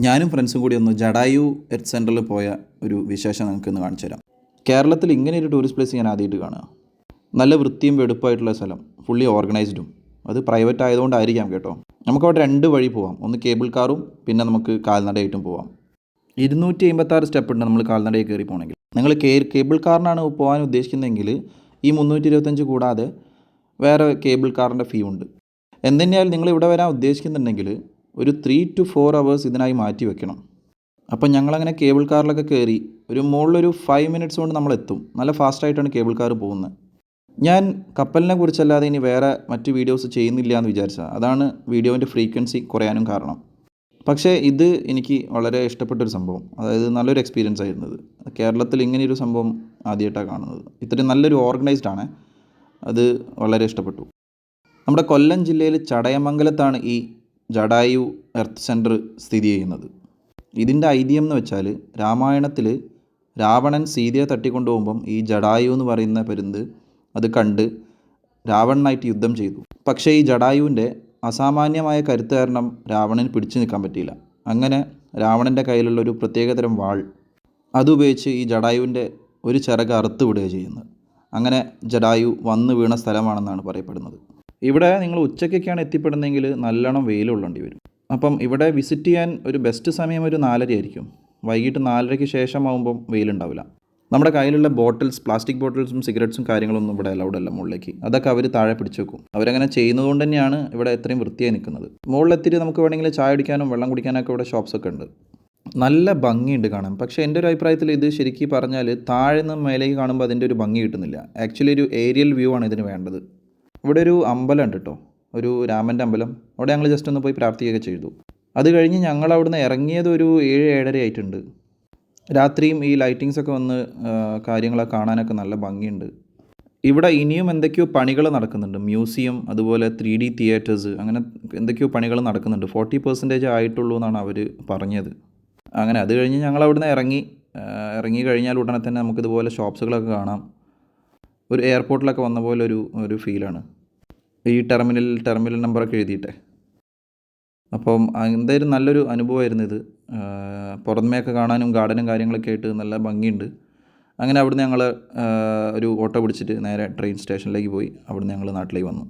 ഞാനും ഫ്രണ്ട്സും കൂടി ഒന്ന് ജടായു എർത്ത് സെൻറ്ററിൽ പോയ ഒരു വിശേഷം നിങ്ങൾക്ക് ഇന്ന് കാണിച്ചു തരാം. കേരളത്തിൽ ഇങ്ങനെ ഒരു ടൂറിസ്റ്റ് പ്ലേസ് ഞാൻ ആദ്യമായിട്ട് കാണുക. നല്ല വൃത്തിയും വെടുപ്പായിട്ടുള്ള സ്ഥലം, ഫുള്ളി ഓർഗനൈസ്ഡും. അത് പ്രൈവറ്റ് ആയതുകൊണ്ടായിരിക്കാം കേട്ടോ. നമുക്കവിടെ രണ്ട് വഴി പോവാം. ഒന്ന് കേബിൾ കാറും പിന്നെ നമുക്ക് കാൽനടയായിട്ടും പോവാം. 256 സ്റ്റെപ്പ് ഉണ്ട് നമ്മൾ കാൽനടയിൽ കയറി പോകണമെങ്കിൽ. നിങ്ങൾ കേബിൾ കാറിനാണ് പോകാൻ ഉദ്ദേശിക്കുന്നതെങ്കിൽ ഈ 325 കൂടാതെ വേറെ കേബിൾ കാറിൻ്റെ ഫീ ഉണ്ട്. എന്തുതന്നെയായാലും നിങ്ങൾ ഇവിടെ വരാൻ ഉദ്ദേശിക്കുന്നുണ്ടെങ്കിൽ ഒരു 3 to 4 hours ഇതിനായി മാറ്റി വെക്കണം. അപ്പം ഞങ്ങളങ്ങനെ കേബിൾ കാറിലൊക്കെ കയറി മുകളിലൊരു 5 minutes കൊണ്ട് നമ്മളെത്തും. നല്ല ഫാസ്റ്റായിട്ടാണ് കേബിൾ കാർ പോകുന്നത്. ഞാൻ കപ്പലിനെ കുറിച്ചല്ലാതെ ഇനി വേറെ മറ്റ് വീഡിയോസ് ചെയ്യുന്നില്ല എന്ന് വിചാരിച്ചതാണ്. അതാണ് വീഡിയോൻ്റെ ഫ്രീക്വൻസി കുറയാനും കാരണം. പക്ഷേ ഇത് എനിക്ക് വളരെ ഇഷ്ടപ്പെട്ടൊരു സംഭവം, അതായത് നല്ലൊരു എക്സ്പീരിയൻസ് ആയിരുന്നു ഇത്. കേരളത്തിൽ ഇങ്ങനെയൊരു സംഭവം ആദ്യമായിട്ടാണ് കാണുന്നത്. ഇത്രയും നല്ലൊരു ഓർഗനൈസ്ഡ് ആണ്. അത് വളരെ ഇഷ്ടപ്പെട്ടു. നമ്മുടെ കൊല്ലം ജില്ലയിൽ ചടയമംഗലത്താണ് ഈ ജടായു എർത്ത് സെൻറ്റർ സ്ഥിതി ചെയ്യുന്നത്. ഇതിൻ്റെ ഐതിഹ്യം എന്ന് വെച്ചാൽ രാമായണത്തിൽ രാവണൻ സീതയെ തട്ടിക്കൊണ്ടുപോകുമ്പം ഈ ജടായു എന്ന് പറയുന്ന പരുന്ത് അത് കണ്ട് രാവണനായിട്ട് യുദ്ധം ചെയ്തു. പക്ഷേ ഈ ജടായുവിൻ്റെ അസാമാന്യമായ കരുത്ത് കാരണം രാവണന് പിടിച്ചു നിൽക്കാൻ പറ്റിയില്ല. അങ്ങനെ രാവണൻ്റെ കയ്യിലുള്ള ഒരു പ്രത്യേകതരം വാൾ അതുപയോഗിച്ച് ഈ ജടായുവിൻ്റെ ഒരു ചിറക് അറുത്ത് വിടുകയാണ് ചെയ്യുന്നത്. അങ്ങനെ ജടായു വന്ന് വീണ സ്ഥലമാണെന്നാണ് പറയപ്പെടുന്നത്. ഇവിടെ നിങ്ങൾ ഉച്ചയ്ക്കൊക്കെയാണ് എത്തിപ്പെടുന്നതെങ്കിൽ നല്ലോണം വെയിലുള്ളേണ്ടി വരും. അപ്പം ഇവിടെ വിസിറ്റ് ചെയ്യാൻ ഒരു ബെസ്റ്റ് സമയം ഒരു 4:30 ആയിരിക്കും. വൈകിട്ട് 4:30-ക്ക് ശേഷമാകുമ്പം വെയിലുണ്ടാവില്ല. നമ്മുടെ കയ്യിലുള്ള പ്ലാസ്റ്റിക് ബോട്ടിൽസും സിഗരറ്റ്സും കാര്യങ്ങളൊന്നും ഇവിടെ അലൗഡ് അല്ല മുകളിലേക്ക്. അതൊക്കെ അവർ താഴെ പിടിച്ചു വെക്കും. അവരങ്ങനെ ചെയ്യുന്നതുകൊണ്ട് തന്നെയാണ് ഇവിടെ ഇത്രയും വൃത്തിയായി നിൽക്കുന്നത്. മുകളിലെത്തിയിട്ട് നമുക്ക് വേണമെങ്കിൽ ചായ കുടിക്കാനും വെള്ളം കുടിക്കാനൊക്കെ ഇവിടെ ഷോപ്സൊക്കെ ഉണ്ട്. നല്ല ഭംഗിയുണ്ട് കാണാൻ. പക്ഷേ എൻ്റെ ഒരു അഭിപ്രായത്തിൽ ഇത് ശരിക്കും പറഞ്ഞാൽ താഴെ നിന്ന് മേലേക്ക് കാണുമ്പോൾ അതിൻ്റെ ഒരു ഭംഗി കിട്ടുന്നില്ല. ആക്ച്വലി ഒരു ഏരിയൽ വ്യൂ ആണ് ഇതിന് വേണ്ടത്. ഇവിടെ ഒരു അമ്പലം ഉണ്ട് കേട്ടോ, ഒരു രാമൻ്റെ അമ്പലം. അവിടെ ഞങ്ങൾ ജസ്റ്റ് ഒന്ന് പോയി പ്രാർത്ഥിക്കുകയൊക്കെ ചെയ്തു. അത് കഴിഞ്ഞ് ഞങ്ങൾ അവിടുന്ന് ഇറങ്ങിയത് ഒരു 7-7:30 ആയിട്ടുണ്ട്. രാത്രിയും ഈ ലൈറ്റിങ്സൊക്കെ വന്ന് കാര്യങ്ങളൊക്കെ കാണാനൊക്കെ നല്ല ഭംഗിയുണ്ട്. ഇവിടെ ഇനിയും എന്തൊക്കെയോ പണികൾ നടക്കുന്നുണ്ട്. മ്യൂസിയം, അതുപോലെ 3D തിയേറ്റേഴ്സ്, അങ്ങനെ എന്തൊക്കെയോ പണികൾ നടക്കുന്നുണ്ട്. 40% ആയിട്ടുള്ളൂ എന്നാണ് അവർ പറഞ്ഞത്. അങ്ങനെ അത് കഴിഞ്ഞ് ഞങ്ങൾ അവിടുന്ന് ഇറങ്ങി കഴിഞ്ഞാൽ ഉടനെ തന്നെ നമുക്കിതുപോലെ ഷോപ്സുകളൊക്കെ കാണാം. ഒരു എയർപോർട്ടിലൊക്കെ വന്ന പോലെ ഒരു ഫീലാണ് ഈ ടെർമിനൽ നമ്പറൊക്കെ എഴുതിയിട്ടെ. അപ്പം എന്തായാലും നല്ലൊരു അനുഭവമായിരുന്നു ഇത്. പുറമേയൊക്കെ കാണാനും ഗാർഡനും കാര്യങ്ങളൊക്കെ ആയിട്ട് നല്ല ഭംഗിയുണ്ട്. അങ്ങനെ അവിടുന്ന് ഞങ്ങൾ ഒരു ഓട്ടോ പിടിച്ചിട്ട് നേരെ ട്രെയിൻ സ്റ്റേഷനിലേക്ക് പോയി. അവിടുന്ന് ഞങ്ങൾ നാട്ടിലേക്ക് വന്നു.